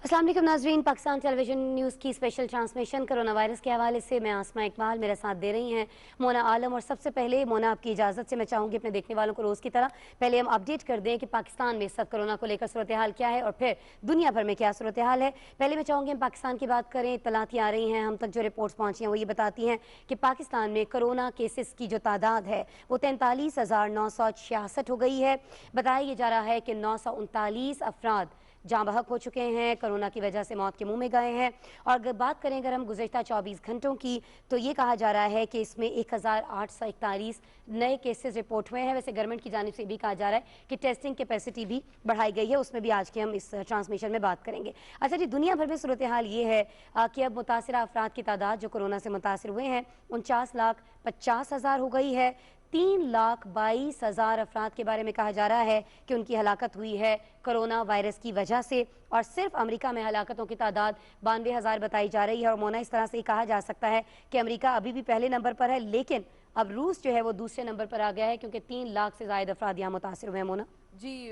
अस्सलाम वालेकुम नाज़रीन, पाकिस्तान टेलीविजन न्यूज़ की स्पेशल ट्रांसमिशन कोरोना वायरस के हवाले से मैं आसमा इकबाल, मेरे साथ दे रही हैं मोना आलम। और सबसे पहले मोना, आपकी इजाज़त से मैं चाहूँगी अपने देखने वालों को रोज़ की तरह पहले हम अपडेट कर दें कि पाकिस्तान में इस वक्त कोरोना को लेकर सूरत हाल क्या है और फिर दुनिया भर में क्या सूरत हाल है। पहले मैं चाहूँगी हम पाकिस्तान की बात करें। इत्तलात आ रही हैं, हम तक जो रिपोर्ट्स पहुँची हैं वो ये बताती हैं कि पाकिस्तान में कोरोना केसेस की जो तादाद है वो 43,966 हो गई है। बताया ये जा रहा है कि 939 अफराद जाँ बहक हो चुके हैं, कोरोना की वजह से मौत के मुंह में गए हैं। और अगर बात करें अगर हम गुज़श्ता 24 घंटों की, तो ये कहा जा रहा है कि इसमें 1841 नए केसेस रिपोर्ट हुए हैं। वैसे गवर्नमेंट की जानिब से भी कहा जा रहा है कि टेस्टिंग कैपेसिटी भी बढ़ाई गई है, उसमें भी आज के हम इस ट्रांसमिशन में बात करेंगे। अच्छा जी, दुनिया भर में सूरत हाल ये है कि अब मुतासिरा अफराद की तादाद जो कोरोना से मुतासर हुए हैं 49,50,000 हो गई है। 3,22,000 अफराद के बारे में कहा जा रहा है कि उनकी हलाकत हुई है कोरोना वायरस की वजह से। और सिर्फ अमेरिका में हलाकतों की तादाद 92,000 बताई जा रही है। और मोना, इस तरह से ही कहा जा सकता है कि अमेरिका अभी भी पहले नंबर पर है, लेकिन अब रूस जो है वो दूसरे नंबर पर आ गया है, क्योंकि 3 लाख से ज़ायद अफराद यहाँ मुतासिर हुए हैं। Mona ji,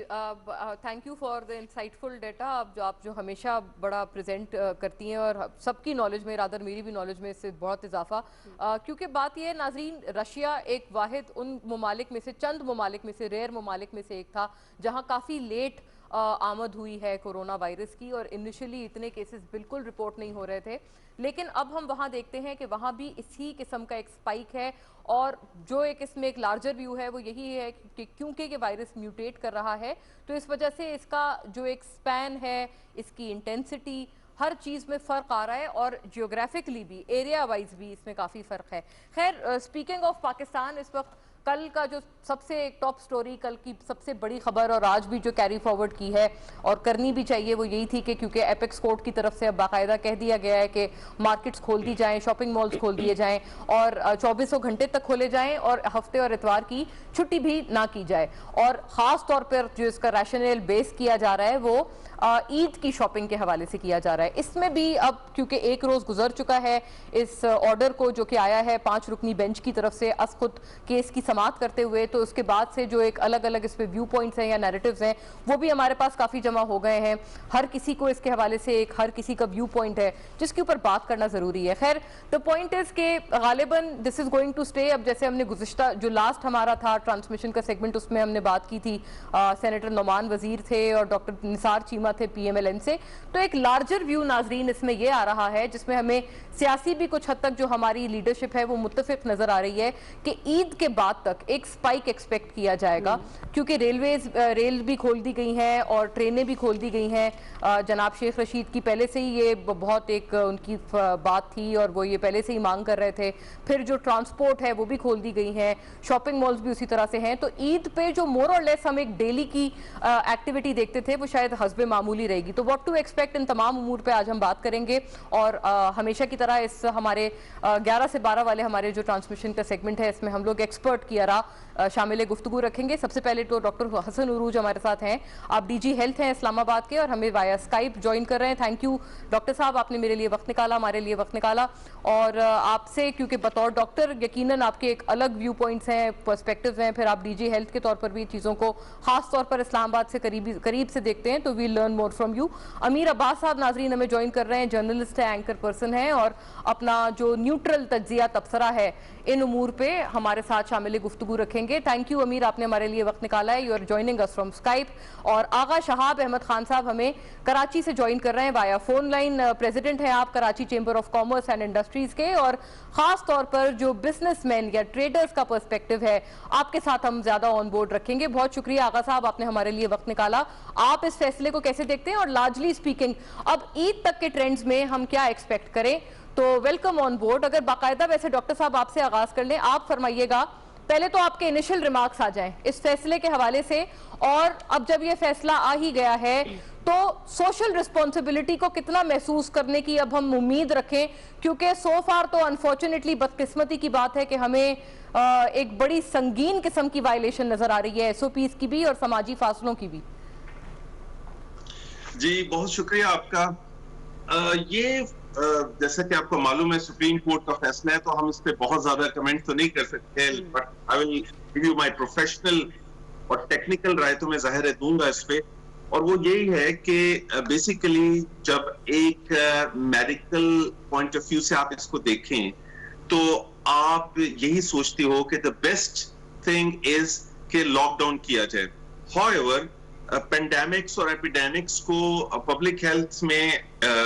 thank you for the insightful data. आप जो हमेशा बड़ा प्रेजेंट करती हैं और सबकी नॉलेज में, रादर मेरी भी नॉलेज में इससे बहुत इजाफा। क्योंकि बात यह है नाजरीन, रशिया एक वाहिद उन ममालिक में से, चंद ममालिक में से, रेयर ममालिक में से एक था जहाँ काफ़ी लेट आमद हुई है कोरोना वायरस की, और इनिशियली इतने केसेस बिल्कुल रिपोर्ट नहीं हो रहे थे। लेकिन अब हम वहाँ देखते हैं कि वहाँ भी इसी किस्म का एक स्पाइक है। और जो एक इसमें एक लार्जर व्यू है वो यही है कि क्योंकि ये वायरस म्यूटेट कर रहा है, तो इस वजह से इसका जो एक स्पैन है, इसकी इंटेंसिटी, हर चीज़ में फ़र्क आ रहा है। और जियोग्राफिकली भी, एरिया वाइज भी इसमें काफ़ी फ़र्क है। खैर, स्पीकिंग ऑफ पाकिस्तान, इस वक्त कल का जो सबसे टॉप स्टोरी, कल की सबसे बड़ी खबर और आज भी जो कैरी फॉरवर्ड की है और करनी भी चाहिए, वो यही थी कि क्योंकि एपेक्स कोर्ट की तरफ से अब बाकायदा कह दिया गया है कि मार्केट्स खोल दी जाएं, शॉपिंग मॉल्स खोल दिए जाएं और 24 घंटे तक खोले जाएं और हफ्ते और इतवार की छुट्टी भी ना की जाए। और ख़ास तौर पर जो इसका रैशनल बेस किया जा रहा है वो ईद की शॉपिंग के हवाले से किया जा रहा है। इसमें भी अब क्योंकि एक रोज़ गुजर चुका है इस ऑर्डर को जो कि आया है 5 रुकनी बेंच की तरफ से असखुद केस की समाअत करते हुए, तो उसके बाद से जो एक अलग अलग इस पे व्यू पॉइंट्स हैं या नैरेटिव्स हैं वो भी हमारे पास काफ़ी जमा हो गए हैं। हर किसी को इसके हवाले से हर किसी का व्यू पॉइंट है जिसके ऊपर बात करना ज़रूरी है। खैर, द पॉइंट इज़ के गालिबन this is going to stay. अब जैसे हमने गुज़िश्ता जो लास्ट हमारा था ट्रांसमिशन का सेगमेंट, उसमें हमने बात की थी सेनेटर नोमान वजीर थे और डॉक्टर निसार चीमा थे PMLN से, तो एक लार्जर व्यू नाजरीन इसमें यह आ रहा है जिसमें हमें सियासी भी कुछ हद तक जो हमारी लीडरशिप है वो मुत्तफिक नजर आ रही है कि ईद के बाद तक एक स्पाइक एक्सपेक्ट किया जाएगा, क्योंकि रेल भी खोल दी गई हैं और ट्रेनें भी खोल दी गई हैं। जनाब शेख रशीद की पहले से ही ये बहुत एक उनकी बात थी और वो ये पहले से ही मांग कर रहे थे। फिर जो ट्रांसपोर्ट है वो भी खोल दी गई हैं, शॉपिंग मॉल्स भी उसी तरह से हैं। तो ईद पे जो मोर और लेस हम एक डेली की एक्टिविटी देखते थे वो शायद हस्बे मामूली रहेगी। तो व्हाट टू एक्सपेक्ट इन तमाम उमूर पे आज हम बात करेंगे। और हमेशा की तरह इस हमारे 11 से 12 वाले हमारे जो ट्रांसमिशन का सेगमेंट है इसमें हम लोग एक्सपर्ट की आरा शामिल गुफ्तगू रखेंगे। सबसे पहले तो डॉक्टर हसन उरूज हमारे साथ हैं, आप DG हेल्थ हैं इस्लामाबाद के और हमें वाया स्काइप ज्वाइन कर रहे हैं। थैंक यू डॉक्टर साहब, आपने मेरे लिए वक्त निकाला, हमारे लिए वक्त निकाला। और आपसे क्योंकि बतौर डॉक्टर यकीनन आपके एक अलग व्यू पॉइंट्स हैं, पर्सपेक्टिव्स हैं, फिर आप DG हेल्थ के तौर पर भी चीज़ों को खास तौर पर इस्लामाबाद से करीब से देखते हैं, तो we learn more from you. Amir Abbas साहब नाजरीन हमें ज्वाइन कर रहे हैं, जर्नलिस्ट है, एंकर पर्सन है और अपना जो न्यूट्रल तज्जिया तबसरा है इन उमूर पे हमारे साथ शामिल गुफ्तगू रखेंगे। थैंक यू अमीर, आपने हमारे लिए वक्त निकाला है। You are joining us from Skype. और आगा शहाब अहमद खान साहब हमें कराची से ज्वाइन कर रहे हैं वाया फोन लाइन। प्रेसिडेंट हैं आप Karachi chamber of commerce and industries के, और खास तौर पर जो बिजनेसमैन या ट्रेडर्स का पर्सपेक्टिव है आपके साथ हम ज्यादा ऑन बोर्ड रखेंगे। बहुत शुक्रिया आगा साहब, आपने हमारे लिए वक्त निकाला। आप इस फैसले को कैसे देखते हैं और लार्जली स्पीकिंग अब ईद तक के ट्रेंड्स में हम क्या एक्सपेक्ट करें? तो वेलकम ऑन बोर्ड। अगर बाकायदा वैसे डॉक्टर साहब आपसे आगाज कर लें, आप फरमाइएगा, पहले तो आपके इनिशियल रिमार्क्स आ जाएं इस फैसले के हवाले से। और अब जब ये फैसला आ ही गया है तो सोशल रिस्पॉन्सिबिलिटी को कितना महसूस करने की अब हम उम्मीद रखें, क्योंकि सो फार तो अनफॉर्चुनेटली बदकिस्मती की बात है कि हमें एक बड़ी संगीन किस्म की वायलेशन नजर आ रही है SOPs की भी और समाजी फासलों की भी। जी बहुत शुक्रिया आपका। ये जैसा कि आपको मालूम है सुप्रीम कोर्ट का फैसला है, तो हम इस पे बहुत ज्यादा कमेंट तो नहीं कर सकते, but I will give you my professional और टेक्निकल राय तो मैं जाहिर है दूंगा इस पे। और वो यही है कि बेसिकली जब एक मेडिकल पॉइंट ऑफ व्यू से आप इसको देखें तो आप यही सोचते हो कि द बेस्ट थिंग इज कि लॉकडाउन किया जाए। हाउएवर पेंडेमिक्स और एपिडेमिक्स को पब्लिक हेल्थ में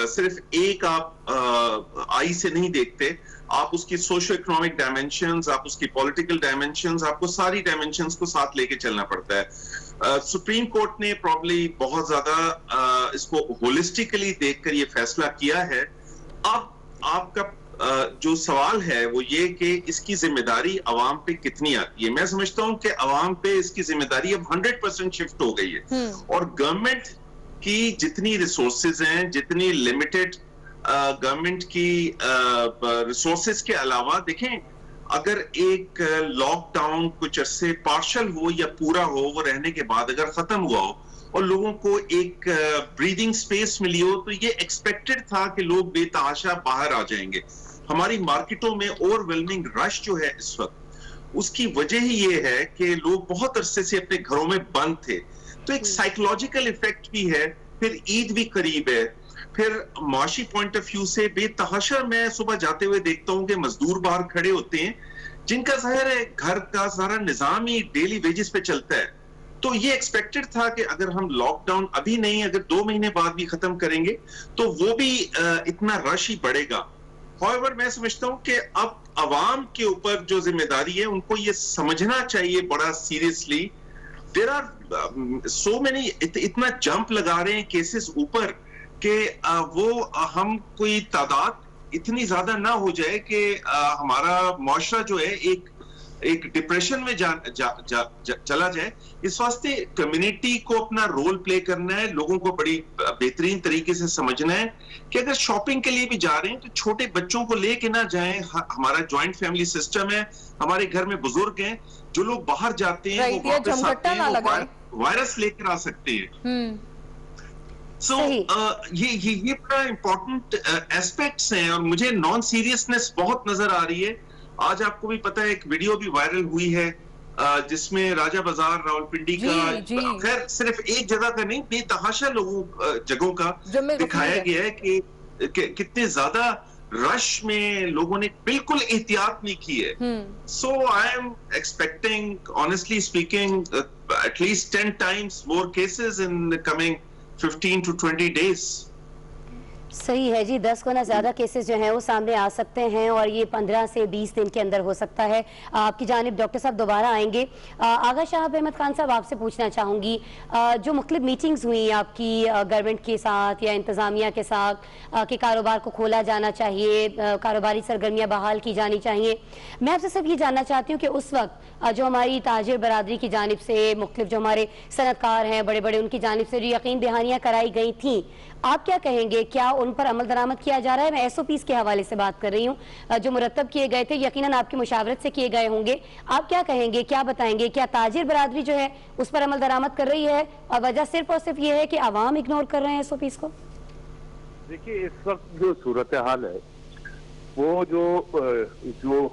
सिर्फ एक आप आई से नहीं देखते, आप उसकी सोशो इकोनॉमिक डायमेंशंस, आप उसकी पॉलिटिकल डायमेंशंस, आपको सारी डायमेंशंस को साथ लेके चलना पड़ता है। सुप्रीम कोर्ट ने प्रॉब्ली बहुत ज्यादा इसको होलिस्टिकली देखकर ये फैसला किया है। अब आपका जो सवाल है वो ये कि इसकी जिम्मेदारी अवाम पे कितनी आती है। मैं समझता हूं कि अवाम पे इसकी जिम्मेदारी अब 100% शिफ्ट हो गई है और गवर्नमेंट की जितनी रिसोर्सेज हैं, जितनी लिमिटेड गवर्नमेंट की रिसोर्सेज के अलावा, देखें अगर एक लॉकडाउन कुछ अरसे पार्शल हो या पूरा हो, वो रहने के बाद अगर खत्म हुआ हो और लोगों को एक ब्रीदिंग स्पेस मिली हो, तो ये एक्सपेक्टेड था कि लोग बेतहाशा बाहर आ जाएंगे। हमारी मार्केटों में ओवरवेलमिंग रश जो है इस वक्त, उसकी वजह ही ये है कि लोग बहुत अरसे से अपने घरों में बंद थे, तो एक साइकोलॉजिकल इफेक्ट भी है। फिर ईद भी करीब है, फिर माशी पॉइंट ऑफ व्यू से बेतहाशा मैं सुबह जाते हुए देखता हूं कि मजदूर बाहर खड़े होते हैं जिनका जाहिर है घर का सारा निजाम ही डेली वेजेस पे चलता है। तो ये एक्सपेक्टेड था कि अगर हम लॉकडाउन अभी नहीं, अगर 2 महीने बाद भी खत्म करेंगे तो वो भी इतना रश ही बढ़ेगा। हाउएवर मैं समझता हूं कि अब अवाम के ऊपर जो जिम्मेदारी है उनको ये समझना चाहिए बड़ा seriously. There are so many, इतना जंप लगा रहे हैं केसेस ऊपर कि वो हम कोई तादाद इतनी ज्यादा ना हो जाए कि हमारा मुआशरा जो है एक डिप्रेशन में चला जाए। इस वास्ते कम्युनिटी को अपना रोल प्ले करना है, लोगों को बड़ी बेहतरीन तरीके से समझना है कि अगर शॉपिंग के लिए भी जा रहे हैं तो छोटे बच्चों को लेके ना जाएं। हमारा जॉइंट फैमिली सिस्टम है, हमारे घर में बुजुर्ग हैं, जो लोग बाहर जाते हैं वो वापस आते हैं, वो वायरस लेकर आ सकते हैं। सो ये बड़ा इंपॉर्टेंट एस्पेक्ट्स हैं और मुझे नॉन सीरियसनेस बहुत नजर आ रही है। आज आपको भी पता है एक वीडियो भी वायरल हुई है जिसमें राजा बाजार रावलपिंडी का, खैर सिर्फ एक जगह का नहीं, बेतहाशा जगहों का दिखाया गया है कि कितने ज्यादा रश में लोगों ने बिल्कुल एहतियात नहीं की है। So I am expecting, honestly speaking, at least 10 times more cases in the coming 15 to 20 days. सही है जी, 10 गुना ज़्यादा केसेस जो हैं वो सामने आ सकते हैं और ये 15 से 20 दिन के अंदर हो सकता है। आपकी जानिब डॉक्टर साहब दोबारा आएंगे। आगा शाह अहमद खान साहब, आपसे पूछना चाहूँगी, जो मुख्तलिफ मीटिंग्स हुई आपकी गवर्नमेंट के साथ या इंतज़ामिया के साथ कि कारोबार को खोला जाना चाहिए, कारोबारी सरगर्मियाँ बहाल की जानी चाहिए, मैं आपसे सिर्फ ये जानना चाहती हूँ कि उस वक्त जो हमारी ताजिर बरादरी की जानिब से, मुख्तलिफ जो हमारे सनतकार हैं बड़े बड़े, उनकी जानिब से जो यकीन दहानियाँ कराई गई थी, आप क्या कहेंगे, क्या उन पर अमल दरामद किया जा रहा है? मैं SOPs के हवाले से बात कर रही हूँ जो मुरतब किए गए थे, यकीनन आपकी मुशावरत से किए गए होंगे। आप क्या कहेंगे, क्या बताएंगे, क्या ताजिर बरादरी जो है उस पर अमल दरामद कर रही है और वजह सिर्फ और सिर्फ ये है कि आवाम इग्नोर कर रहे हैं SOPs को? देखिए, इस वक्त जो सूरत हाल है वो जो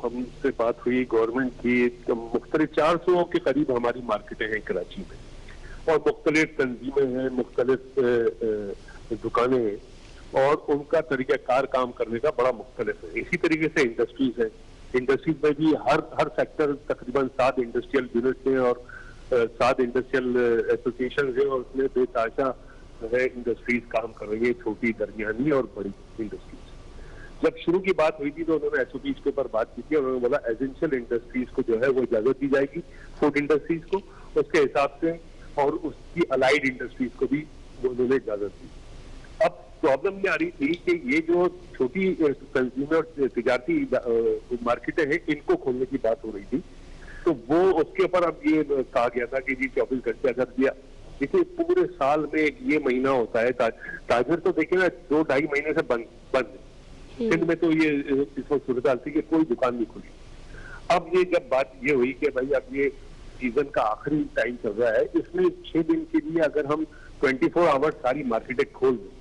हमसे बात हुई गवर्नमेंट की, मुख्तलिफ 400 के करीब हमारी मार्केटें हैं कराची में और मुख्तलिफ तंजीमें हैं, मुख्तलिफ दुकानें हैं और उनका तरीका कार काम करने का बड़ा मुख्तलिफ है। इसी तरीके से इंडस्ट्रीज है, इंडस्ट्रीज में भी हर सेक्टर तकरीबन 7 इंडस्ट्रियल यूनिट है और 7 इंडस्ट्रियल एसोसिएशन है और उसमें बेताशा है इंडस्ट्रीज काम कर रही है, छोटी, दरमियानी और बड़ी इंडस्ट्रीज। जब शुरू की बात हुई थी तो उन्होंने SOPs के ऊपर बात की थी और उन्होंने बोला एसेंशियल इंडस्ट्रीज को जो है वो इजाजत दी जाएगी, फूड इंडस्ट्रीज को उसके हिसाब से, और उसकी अलाइड इंडस्ट्रीज को भी उन्होंने इजाजत दी। अब प्रॉब्लम ये आ रही थी कि ये जो छोटी कंज्यूमर तिजारती मार्केटें हैं इनको खोलने की बात हो रही थी, तो वो उसके ऊपर अब ये कहा गया था कि जी 24 घंटे अगर दिया। देखिए, पूरे साल में ये महीना होता है, ताजिर तो देखिए ना 2-2.5 महीने से बंद सिंध में तो ये इस वक्त सूरत हाल थी कि कोई दुकान नहीं खुली। अब ये जब बात ये हुई कि भाई अब ये सीजन का आखिरी टाइम चल रहा है, इसमें 6 दिन के लिए अगर हम 24 आवर्स सारी मार्केटें खोल दें,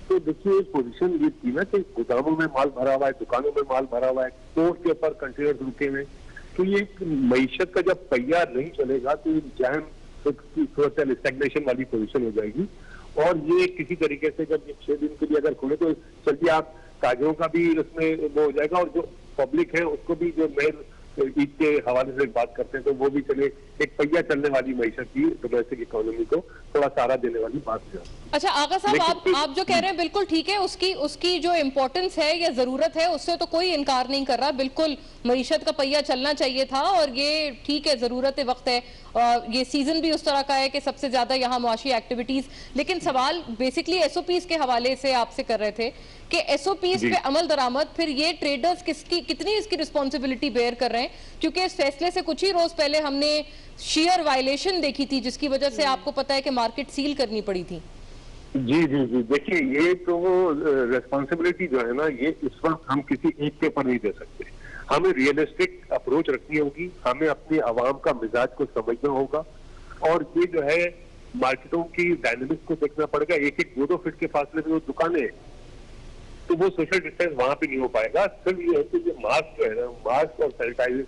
तो देखिए पोजीशन ये थी ना कि गोदामों में माल भरा हुआ है, दुकानों में माल भरा हुआ है, पोर्ट के ऊपर कंटेनर रुके हुए, तो ये मईशत का जब पहिया नहीं चलेगा तो जैम स्टैग्नेशन वाली पोजीशन हो जाएगी। और ये किसी तरीके से जब ये 6 दिन के लिए अगर खुले तो चलिए आप ताजरों का भी उसमें वो हो जाएगा, और जो पब्लिक है उसको भी, जो मेन ईद के हवाले से बात करते हैं तो वो भी चले, एक पहिया चलने वाली मईशत की डोमेस्टिक इकोनॉमी को थोड़ा सहारा देने वाली बात है। अच्छा आगा साहब, आप जो कह रहे हैं बिल्कुल ठीक है, उसकी जो इम्पोर्टेंस है या जरूरत है उससे तो कोई इनकार नहीं कर रहा, बिल्कुल मईशत का पहिया चलना चाहिए था और ये ठीक है, जरूरत है, वक्त है, ये सीजन भी उस तरह का है कि सबसे ज्यादा यहाँ मुआशी एक्टिविटीज। लेकिन सवाल बेसिकली एसओपीज के हवाले से आपसे कर रहे थे कि एसओपीज पे अमल दरामद, फिर ये ट्रेडर्स कितनी इसकी रिस्पॉन्सिबिलिटी बेयर कर रहे हैं, क्योंकि इस फैसले से कुछ ही रोज पहले हमने शेयर वायलेशन देखी थी जिसकी वजह से आपको पता है कि मार्केट सील करनी पड़ी थी। जी जी जी, देखिए ये तो रेस्पॉन्सिबिलिटी जो है ना, ये इस वक्त हम किसी एक के ऊपर नहीं दे सकते, हमें रियलिस्टिक अप्रोच रखनी होगी, हमें अपने अवाम का मिजाज को समझना होगा, और ये जो है मार्केटों की डायनेमिक्स को देखना पड़ेगा। एक एक 2-2 फीट के फासले में वो दुकानें हैं तो वो सोशल डिस्टेंस वहां पे नहीं हो पाएगा। सिर्फ ये है कि ये मास्क जो है ना, मास्क और सैनिटाइजर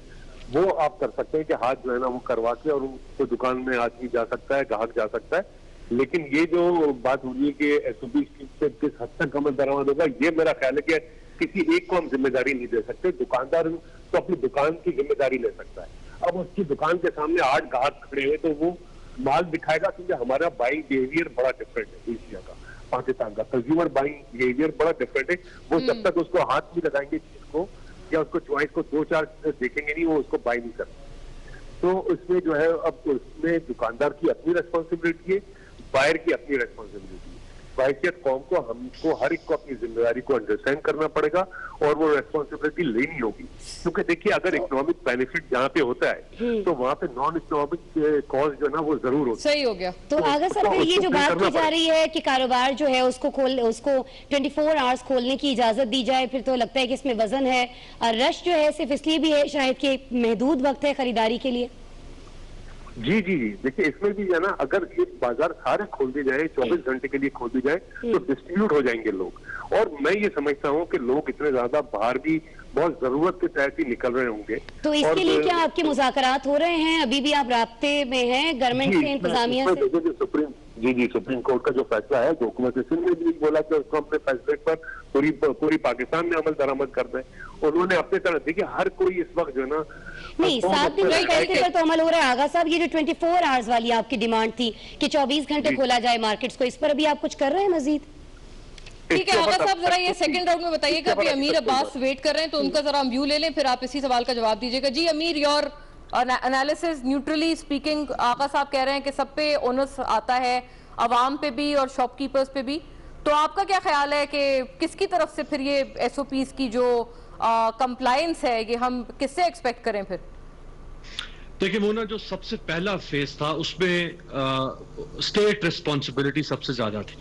वो आप कर सकते हैं कि हाथ जो है ना वो करवा के, और उनको दुकान में आदमी जा सकता है, ग्राहक जा सकता है। लेकिन ये जो बात हो रही है कि एसओपी से किस हद तक अमल दरामद होगा, ये मेरा ख्याल है कि किसी एक को हम जिम्मेदारी नहीं दे सकते। दुकानदार तो अपनी दुकान की जिम्मेदारी ले सकता है। अब उसकी दुकान के सामने 8 ग्राहक खड़े हुए तो वो माल दिखाएगा, क्योंकि हमारा बाइंग बिहेवियर बड़ा डिफरेंट है एशिया का, पाकिस्तान का कंज्यूमर बाइंग बिहेवियर बड़ा डिफरेंट है। वो जब तक उसको हाथ भी लगाएंगे चीज को या उसको चॉइस को 2-4 देखेंगे नहीं, वो उसको बाय नहीं करते। तो उसमें जो है, अब उसमें दुकानदार की अपनी रेस्पॉन्सिबिलिटी है, बायर की अपनी रेस्पॉन्सिबिलिटी है। बाइसियत कौम को, हमको हर एक को अपनी जिम्मेदारी को अंडरस्टैंड करना पड़ेगा और वो रेस्पॉन्सिबिलिटी लेनी होगी। क्योंकि देखिए, अगर इकोनॉमिक बेनिफिट जहाँ पे होता है तो वहाँ पे नॉन इकोनॉमिक कॉस्ट जो है ना वो जरूर होता है। सही हो गया। तो आगे सर, फिर ये जो बात की जा रही है कि कारोबार जो है उसको 24 आवर्स खोलने की इजाजत दी जाए, फिर तो लगता है कि इसमें वजन है, और रश जो है सिर्फ इसलिए भी है शायद कि महदूद वक्त है खरीदारी के लिए। जी जी जी, देखिए इसमें भी है ना, अगर ये बाजार सारे खोल दिए जाए, 24 घंटे के लिए खोल दी जाए तो डिस्ट्रीब्यूट हो जाएंगे लोग। और मैं ये समझता हूँ कि लोग इतने ज्यादा बाहर भी बहुत जरूरत के तहत ही निकल रहे होंगे। तो इसके लिए क्या आपके मुज़ाकरात हो रहे हैं? अभी भी आप राब्ते में हैं गवर्नमेंट से, इंतजामिया से? जी, सुप्रीम कोर्ट का जो फैसला है, जो हुकूमत सिंध ने भी बोला कि उसको अपने फैसले पर पूरी पाकिस्तान में अमल दरामद कर दें। उन्होंने अपने तरह, देखिए हर कोई इस वक्त जो है ना, नहीं 7 दिन के फैसले पर तो अमल हो रहा है। आगा साहब, ये जो 24 आवर्स वाली आपकी डिमांड थी कि 24 घंटे खोला जाए मार्केट्स को, इस पर अभी आप कुछ कर रहे हैं मजीद? ठीक है आगा साहब, जरा ये सेकंड राउंड में बताइएगा। अभी अमीर अब्बास वेट कर रहे हैं तो उनका जरा हम व्यू ले लें, फिर आप इसी सवाल का जवाब दीजिएगा। जी अमीर, योर एनालिसिस, न्यूट्रली स्पीकिंग, आगा साहब कह रहे हैं कि सब पे ओनस आता है, अवाम पे भी और शॉपकीपर्स पे भी, तो आपका क्या ख्याल है कि किसकी तरफ से फिर ये एसओपीज की जो कंप्लायंस है ये हम किससे एक्सपेक्ट करें फिर? देखिए मोना, जो सबसे पहला फेज था उसमें स्टेट रिस्पॉन्सिबिलिटी सबसे ज्यादा थी।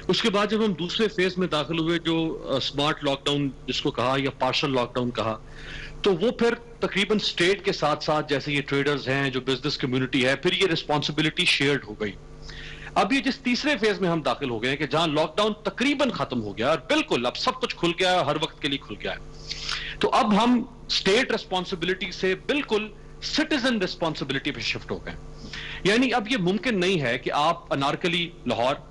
उसके बाद जब हम दूसरे फेज में दाखिल हुए, जो स्मार्ट लॉकडाउन जिसको कहा या पार्शल लॉकडाउन कहा, तो वो फिर तकरीबन स्टेट के साथ साथ, जैसे ये ट्रेडर्स हैं, जो बिजनेस कम्युनिटी है, फिर ये रिस्पॉन्सिबिलिटी शेयर्ड हो गई। अब ये जिस तीसरे फेज में हम दाखिल हो गए हैं कि जहां लॉकडाउन तकरीबन खत्म हो गया और बिल्कुल अब सब कुछ खुल गया है, हर वक्त के लिए खुल गया है, तो अब हम स्टेट रिस्पॉन्सिबिलिटी से बिल्कुल सिटीजन रिस्पॉन्सिबिलिटी पे शिफ्ट हो गए। यानी अब ये मुमकिन नहीं है कि आप अनारकली लाहौर,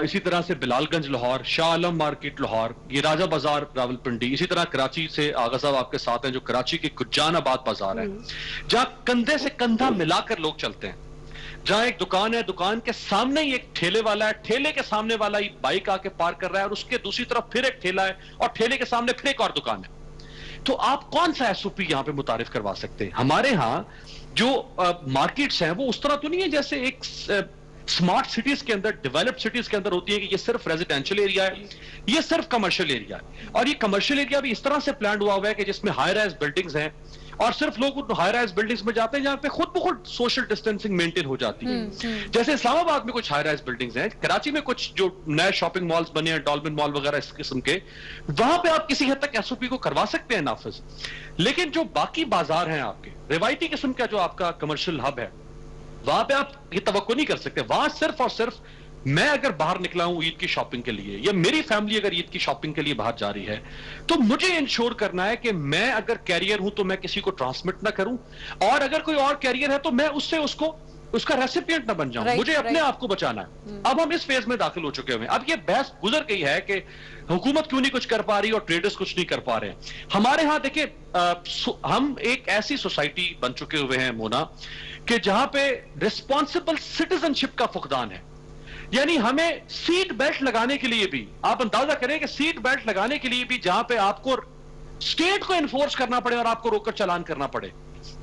इसी तरह से बिलालगंज लाहौर, शाह आलम मार्केट लाहौर, ये राजा बाजार रावलपिंडी, इसी तरह कराची से आगा साहब आपके साथ हैं जो कराची के गुज्जानाबाद बाजार है, जहां कंधे से कंधा मिलाकर लोग चलते हैं, जहां एक दुकान है, दुकान के सामने ही एक ठेले वाला है, ठेले के सामने वाला ही बाइक आके पार्क कर रहा है, और उसके दूसरी तरफ फिर एक ठेला है, और ठेले के सामने फिर एक और दुकान है। तो आप कौन सा एसओपी यहां पे मुतारिफ करवा सकते हैं? हमारे यहां जो मार्केट्स हैं वो उस तरह तो नहीं है जैसे एक स्मार्ट सिटीज के अंदर, डेवलप्ड सिटीज के अंदर होती है कि ये सिर्फ रेजिडेंशियल एरिया है, ये सिर्फ कमर्शियल एरिया है, और ये कमर्शियल एरिया भी इस तरह से प्लान हुआ हुआ है कि जिसमें हाई राइज बिल्डिंग्स हैं, और सिर्फ लोग उन हाई राइज बिल्डिंग्स में जाते हैं जहां पे खुद ब खुद सोशल डिस्टेंसिंग मेंटेन हो जाती है। जैसे इस्लामाबाद में कुछ हाई राइज बिल्डिंग्स हैं, कराची में कुछ जो नए शॉपिंग मॉल्स बने हैं, डॉल्फिन मॉल वगैरह इस किस्म के, वहां पे आप किसी हद तक एसओपी को करवा सकते हैं नाफिज। लेकिन जो बाकी बाजार हैं आपके रिवायती किस्म का, जो आपका कमर्शियल हब है, वहां पे आप ये तवक्को नहीं कर सकते। वहां सिर्फ और सिर्फ मैं अगर बाहर निकला हूं ईद की शॉपिंग के लिए, या मेरी फैमिली अगर ईद की शॉपिंग के लिए बाहर जा रही है, तो मुझे इंश्योर करना है कि मैं अगर कैरियर हूं तो मैं किसी को ट्रांसमिट ना करूं, और अगर कोई और कैरियर है तो मैं उससे उसको उसका रेसिपिएंट ना बन जाऊं, मुझे अपने आप को बचाना है। अब हम इस फेज में दाखिल हो चुके हुए हैं। अब ये बहस गुजर गई है कि हुकूमत क्यों नहीं कुछ कर पा रही और ट्रेडर्स कुछ नहीं कर पा रहे हैं। हमारे यहां देखिए, हम एक ऐसी सोसाइटी बन चुके हुए हैं मोना, कि जहां पे रिस्पॉन्सिबल सिटीजनशिप का फुकदान है। यानी हमें सीट बेल्ट लगाने के लिए भी, आप अंदाजा करें कि सीट बेल्ट लगाने के लिए भी जहां पे आपको स्टेट को एनफोर्स करना पड़े और आपको रोककर चालान करना पड़े,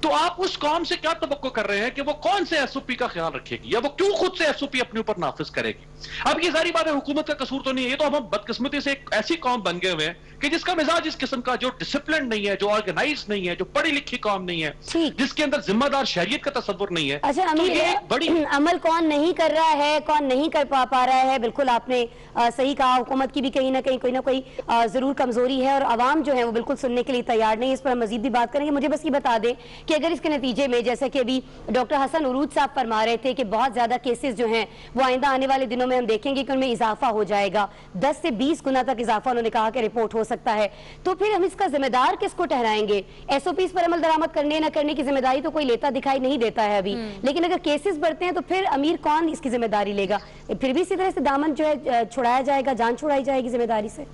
तो आप उस कौम से क्या तवक्को कर रहे हैं कि वो कौन से एसओपी का ख्याल रखेगी, या वो क्यों खुद से एसओपी अपने ऊपर नाफिज करेगी। अब ये सारी बात है, हुकूमत का कसूर तो नहीं है, ये तो हम बदकिस्मती से एक ऐसी कौम बन गए हुए हैं कि जिसका मिजाज इस किस्म का, जो डिसिप्लिन नहीं है, जो ऑर्गेनाइज नहीं है, जो पढ़ी लिखी कौम नहीं है, जिसके अंदर जिम्मेदार शरीयत का तस्वुर नहीं है। अच्छा तो ये बड़ी अमल कौन नहीं कर रहा है, कौन नहीं कर पा रहा है, बिल्कुल आपने सही कहा। हुकूमत की भी कहीं ना कहीं कोई ना कोई जरूर कमजोरी है, और आवाम जो है वो बिल्कुल सुनने के लिए तैयार नहीं है। इस पर हम मजीद भी बात करेंगे। मुझे बस ये बता दें कि अगर इसके नतीजे में, जैसे कि अभी डॉक्टर हसन उरूज साहब फरमा रहे थे कि बहुत ज्यादा केसेस जो हैं वो आइंदा आने वाले दिनों में हम देखेंगे कि उनमें इजाफा हो जाएगा, 10 से 20 गुना तक इजाफा उन्होंने कहा कि रिपोर्ट हो सकता है, तो फिर हम इसका जिम्मेदार किसको ठहराएंगे? एसओपीज पर अमल दरामद करने न करने की जिम्मेदारी तो कोई लेता दिखाई नहीं देता है अभी, लेकिन अगर केसेस बढ़ते हैं तो फिर अमीर कौन इसकी जिम्मेदारी लेगा? फिर भी इसी तरह से दामन जो है छुड़ाया जाएगा, जान छुड़ाई जाएगी जिम्मेदारी से?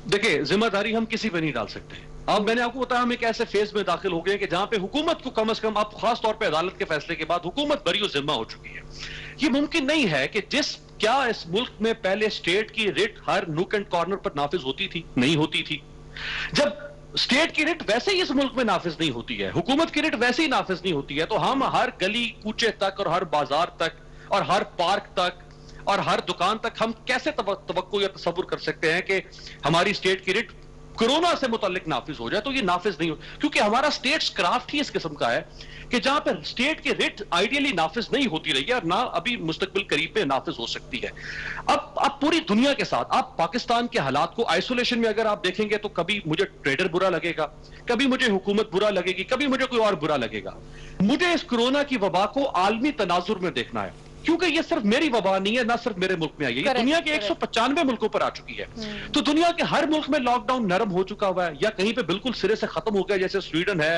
देखिए, जिम्मेदारी हम किसी पे नहीं डाल सकते। अब मैंने आपको बताया, हम एक ऐसे फेज में दाखिल हो गए कि जहां पे हुकूमत को कम से कम, अब खास तौर पे अदालत के फैसले के बाद हुकूमत बरी जिम्मा हो चुकी है। ये मुमकिन नहीं है कि क्या इस मुल्क में पहले स्टेट की writ her nook and corner पर नाफिज होती थी? नहीं होती थी। जब स्टेट की रिट वैसे ही इस मुल्क में नाफिज नहीं होती है, हुकूमत की रिट वैसे ही नाफिज नहीं होती है, तो हम हर गली कूचे तक और हर बाजार तक और हर पार्क तक और हर दुकान तक हम कैसे तवक्को या तसव्वुर कर सकते हैं कि हमारी स्टेट की रिट कोरोना से मुताल्लिक नाफिज हो जाए? तो ये नाफिज नहीं हो, क्योंकि हमारा स्टेट्स क्राफ्ट ही इस किस्म का है कि जहां पर स्टेट की रिट आइडियली नाफिज नहीं होती रही है और ना अभी मुस्तकबिल करीब में नाफिज हो सकती है। अब पूरी दुनिया के साथ आप पाकिस्तान के हालात को आइसोलेशन में अगर आप देखेंगे तो कभी मुझे ट्रेडर बुरा लगेगा, कभी मुझे हुकूमत बुरा लगेगी, कभी मुझे कोई और बुरा लगेगा। मुझे इस कोरोना की वबा को आलमी तनाजुर में देखना है, क्योंकि ये सिर्फ मेरी वबा नहीं है, ना सिर्फ मेरे मुल्क में आई है, ये दुनिया के 195 मुल्कों पर आ चुकी है। तो दुनिया के हर मुल्क में लॉकडाउन नरम हो चुका हुआ है, या कहीं पे बिल्कुल सिरे से खत्म हो गया, जैसे स्वीडन है,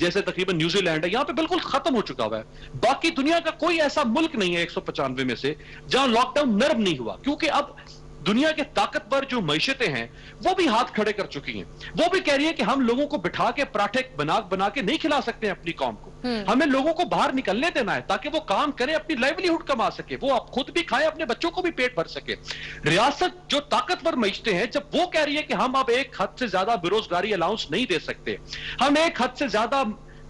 जैसे तकरीबन न्यूजीलैंड है, यहां पे बिल्कुल खत्म हो चुका हुआ है। बाकी दुनिया का कोई ऐसा मुल्क नहीं है 195 में से जहां लॉकडाउन नरम नहीं हुआ, क्योंकि अब दुनिया के ताकतवर जो मईशतें हैं वो भी हाथ खड़े कर चुकी हैं। वो भी कह रही है कि हम लोगों को बिठा के पराठे बना के नहीं खिला सकते हैं अपनी कौम को, हमें लोगों को बाहर निकलने देना है ताकि वो काम करें, अपनी लाइवलीहुड कमा सके, वो आप खुद भी खाएं, अपने बच्चों को भी पेट भर सके। रियासत जो ताकतवर मईशतें हैं, जब वो कह रही है कि हम अब एक हद से ज्यादा बेरोजगारी अलाउंस नहीं दे सकते, हम एक हद से ज्यादा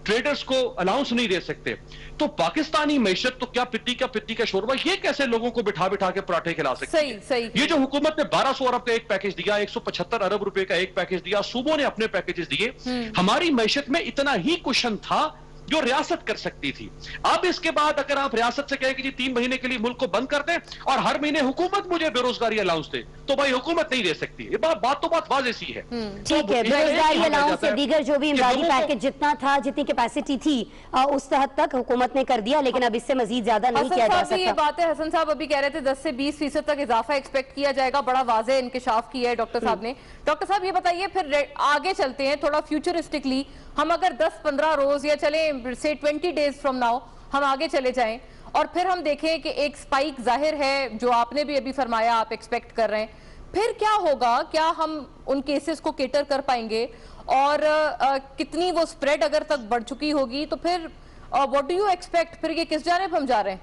ट्रेडर्स को अलाउंस नहीं दे सकते, तो पाकिस्तानी मैशत तो क्या पित्ती का शोरबा, ये कैसे लोगों को बिठा के पराठे खिला सकते हैं? सही। ये जो हुकूमत ने 1200 अरब का एक पैकेज दिया, 175 अरब रुपए का एक पैकेज दिया, सूबों ने अपने पैकेजेस दिए, हमारी मैशत में इतना ही कुशन था जो रियासत कर सकती थी। अब इसके बाद अगर आप रियासत से कहें कि जी 3 महीने के लिए मुल्क को बंद कर दें और हर महीने हुकूमत मुझे बेरोजगारी अलाउंस दे, तो भाई हुकूमत नहीं दे सकती। ये बात वाज़ेह सी है। ठीक है, बेरोजगारी अलाउंस से दीगर जो भी इमदादी पैकेज जितना था, जितनी कैपेसिटी थी, उस हद तक हुकूमत ने कर दिया, लेकिन अब इससे मजीद ज्यादा नहीं किया जा सकता। ये बात है, हसन साहब अभी कह रहे थे 10 से 20% तक इजाफा एक्सपेक्ट किया जाएगा, बड़ा वाज़ेह इंकिशाफ किया है डॉक्टर साहब ने। डॉक्टर साहब ये बताइए, फिर आगे चलते हैं थोड़ा फ्यूचरिस्टिकली, हम अगर 10-15 रोज या चले से 20 डेज फ्रॉम नाउ हम आगे चले जाएं और फिर हम देखें कि एक स्पाइक जाहिर है जो आपने भी अभी फरमाया आप एक्सपेक्ट कर रहे हैं, फिर क्या होगा? क्या हम उन केसेस को केटर कर पाएंगे और कितनी वो स्प्रेड अगर तक बढ़ चुकी होगी, तो फिर व्हाट डू यू एक्सपेक्ट, फिर ये किस जानिब हम जा रहे हैं?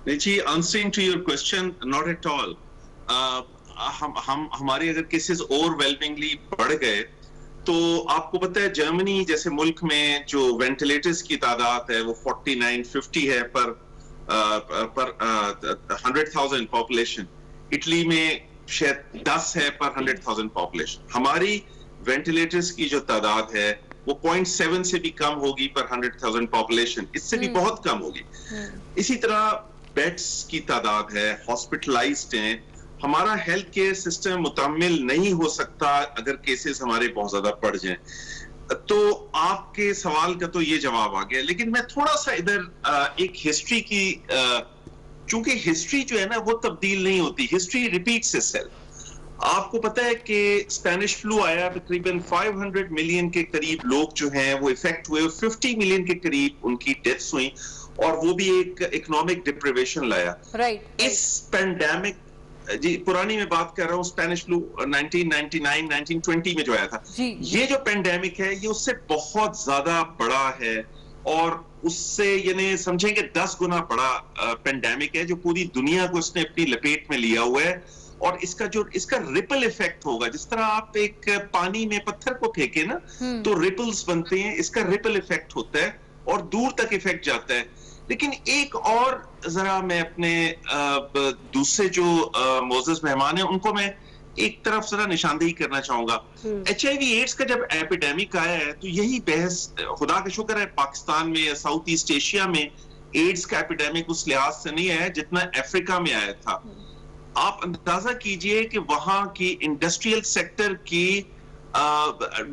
जी, answering to your question, not at all. हमारे अगर केसेस ओवरवेलमिंगली बढ़ गए तो आपको पता है जर्मनी जैसे मुल्क में जो वेंटिलेटर्स की तादाद है वो 49-50 है पर 100,000 पॉपुलेशन। इटली में शायद 10 है पर 100,000 पॉपुलेशन। हमारी वेंटिलेटर्स की जो तादाद है वो 0.7 से भी कम होगी पर 100,000 पॉपुलेशन, इससे भी बहुत कम होगी। इसी तरह बेड्स की तादाद है, हॉस्पिटलाइज्ड हैं। हमारा हेल्थ केयर सिस्टम मुतम्मिल नहीं हो सकता अगर केसेस हमारे बहुत ज्यादा बढ़ जाएं। तो आपके सवाल का तो ये जवाब आ गया, लेकिन मैं थोड़ा सा इधर एक हिस्ट्री की, चूंकि हिस्ट्री जो है ना वो तब्दील नहीं होती, हिस्ट्री रिपीट्स इटसेल्फ। आपको पता है कि स्पेनिश फ्लू आया, तकरीबन 500 मिलियन के करीब लोग जो हैं वो इफेक्ट हुए, 50 मिलियन के करीब उनकी डेथ्स हुई, और वो भी एक इकोनॉमिक डिप्रिवेशन लाया। राइट। इस पेंडेमिक, जी पुरानी मैं बात कर रहा हूँ, स्पेनिश फ्लू 1999 1920 में जो आया था, ये जो पेंडेमिक है ये उससे बहुत ज्यादा बड़ा है, और उससे यानी समझेंगे 10 गुना बड़ा पेंडेमिक है जो पूरी दुनिया को उसने अपनी लपेट में लिया हुआ है। और इसका रिपल इफेक्ट होगा, जिस तरह आप एक पानी में पत्थर को फेंके ना तो रिपल्स बनते हैं, इसका रिपल इफेक्ट होता है और दूर तक इफेक्ट जाता है। लेकिन एक और जरा मैं अपने दूसरे जो मोज़ेज़ मेहमान हैं उनको मैं एक तरफ जरा निशानदेही करना चाहूंगा। HIV एड्स का जब एपिडेमिक आया है तो यही बहस, खुदा का शुक्र है पाकिस्तान में या साउथ ईस्ट एशिया में एड्स का एपिडेमिक उस लिहाज से नहीं आया जितना अफ्रीका में आया था। आप अंदाजा कीजिए कि वहां की इंडस्ट्रियल सेक्टर की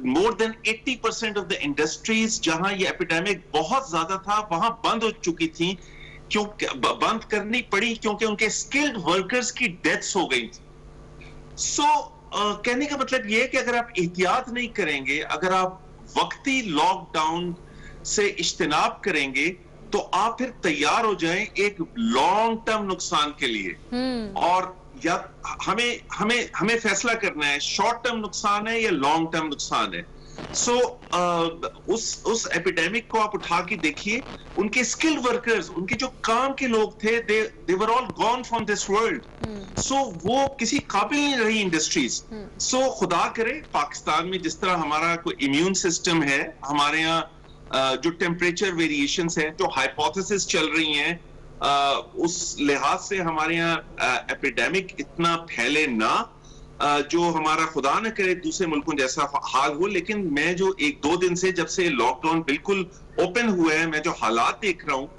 more than 80% of the industries जहां ये एपिडेमिक बहुत ज्यादा था वहां बंद हो चुकी थी, क्योंकि बंद करनी पड़ी क्योंकि उनके स्किल्ड वर्कर्स की डेथ्स हो गई थी। कहने का मतलब ये है कि अगर आप एहतियात नहीं करेंगे, अगर आप वक्ती लॉकडाउन से इज्तिनाब करेंगे तो आप फिर तैयार हो जाएं एक लॉन्ग टर्म नुकसान के लिए। और या हमें फैसला करना है शॉर्ट टर्म नुकसान है या लॉन्ग टर्म नुकसान है। उस एपिडेमिक को आप उठा के देखिए, उनके स्किल्ड वर्कर्स, उनके जो काम के लोग थे, they were all gone from this world. वो किसी काबिल नहीं रही इंडस्ट्रीज। खुदा करे पाकिस्तान में जिस तरह हमारा कोई इम्यून सिस्टम है, हमारे यहाँ जो टेम्परेचर वेरिएशंस हैं, जो हाइपोथेसिस चल रही हैं, उस लिहाज से हमारे यहाँ एपिडेमिक इतना फैले ना, जो हमारा खुदा न करे दूसरे मुल्कों जैसा हाल हो। लेकिन मैं जो 1-2 दिन से, जब से लॉकडाउन बिल्कुल ओपन हुआ है, मैं जो हालात देख रहा हूँ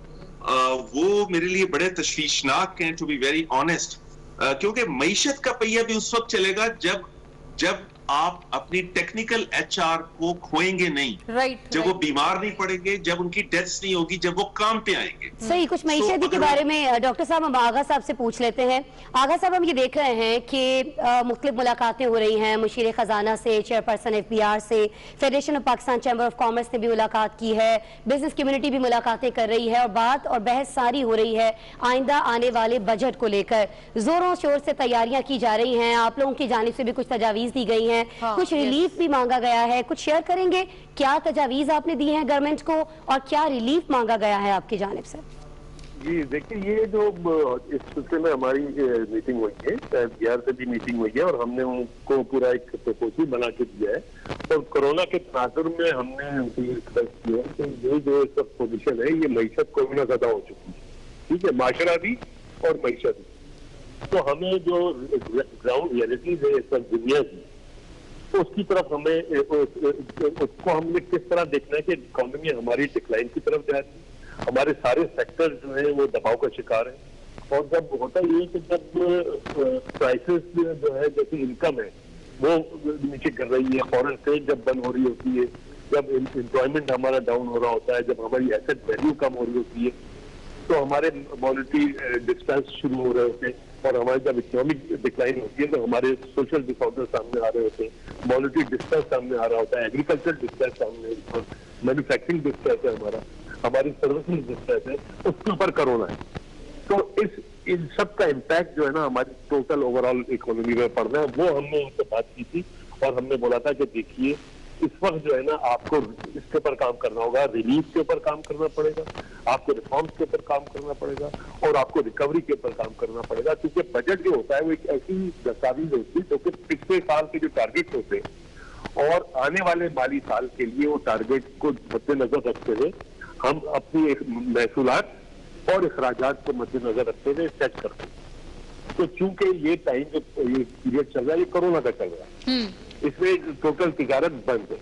वो मेरे लिए बड़े तशवीशनाक हैं, टू बी वेरी ऑनेस्ट। क्योंकि मईशत का पहिया भी उस वक्त चलेगा जब आप अपनी टेक्निकल HR को खोएंगे नहीं, जब वो बीमार नहीं पड़ेंगे, जब उनकी डेथ्स नहीं होगी, जब वो काम पे आएंगे। सही। कुछ मईशत के बारे में डॉक्टर साहब हम आगा साहब से पूछ लेते हैं। आगा साहब, हम ये देख रहे हैं कि मुख्तलिफ मुलाकातें हो रही हैं, मुशीर खजाना से, चेयरपर्सन FBR से, federation of Pakistan chamber of commerce ने भी मुलाकात की है, बिजनेस कम्युनिटी भी मुलाकातें कर रही है, और बात और बहस सारी हो रही है आइंदा आने वाले बजट को लेकर। जोरों शोर से तैयारियां की जा रही हैं, आप लोगों की जानिब से भी कुछ तजावीज दी गई हैं, कुछ रिलीफ भी मांगा गया है। कुछ शेयर करेंगे, क्या तजावीज आपने दी हैं गवर्नमेंट को और क्या रिलीफ मांगा गया है आपकी जानिब से? जी देखिए, ये जो इस सिलसिले में हमारी मीटिंग हुई है, बिहार से भी मीटिंग हुई है, और हमने उनको पूरा एक प्रपोजल बना के दिया है। और कोरोना के तनाजुर में हमने उनकी रिक्वेस्ट की है कि ये जो सब पोजिशन है ये मईशत को भी ज्यादा हो चुकी है, ठीक है, माशरा भी और मईशत भी। तो हमें जो ग्राउंड रियलिटीज है इस वक्त दुनिया की, उसकी तरफ हमें उसको हमने किस तरह देखना है कि इकोनॉमी हमारी डिक्लाइन की तरफ जा रही है, हमारे सारे सेक्टर जो है वो दबाव का शिकार है। और जब होता ये है कि जब प्राइसेस जो है, जैसे इनकम है वो नीचे कर रही है, फॉरेन ट्रेड जब बंद हो रही होती है, जब एम्प्लॉयमेंट हमारा डाउन हो रहा होता है, जब हमारी एसेट वैल्यू कम हो रही होती है, तो हमारे मॉनेटरी डिस्टेंस शुरू हो रहे होते हैं, और हमारी जब इकोनॉमिक डिक्लाइन होती है तो हमारे सोशल डिसऑर्डर सामने आ रहे होते हैं, मॉनेटरी डिस्टेंस सामने आ रहा होता है, एग्रीकल्चर डिस्टेंस सामने, मैन्युफैक्चरिंग डिस्टेंस है हमारी सर्विसेज डिस्टेंस है, उसके ऊपर कोरोना है। तो इन सब का इम्पैक्ट जो है ना हमारी टोटल ओवरऑल इकोनॉमी में पड़ रहा है। वो हमने उनसे बात की थी और हमने बोला था कि देखिए इस वक्त जो है ना आपको इसके ऊपर काम करना होगा, रिलीफ के ऊपर काम करना पड़ेगा, आपको रिफॉर्म्स के ऊपर काम करना पड़ेगा, और आपको रिकवरी के ऊपर काम करना पड़ेगा। क्योंकि बजट जो होता है वो एक ऐसी दस्तावेज होती है जो कि पिछले साल के जो टारगेट होते हैं और आने वाले माली साल के लिए वो टारगेट को मद्देनजर रखते हुए हम अपनी महसूलात और अखराजात को मद्देनजर रखते हुए सेट करते हैं। तो चूंकि ये टाइम जो ये पीरियड चल रहा है ये कोरोना का चल रहा है, इसमें टोटल तिजारत बंद है,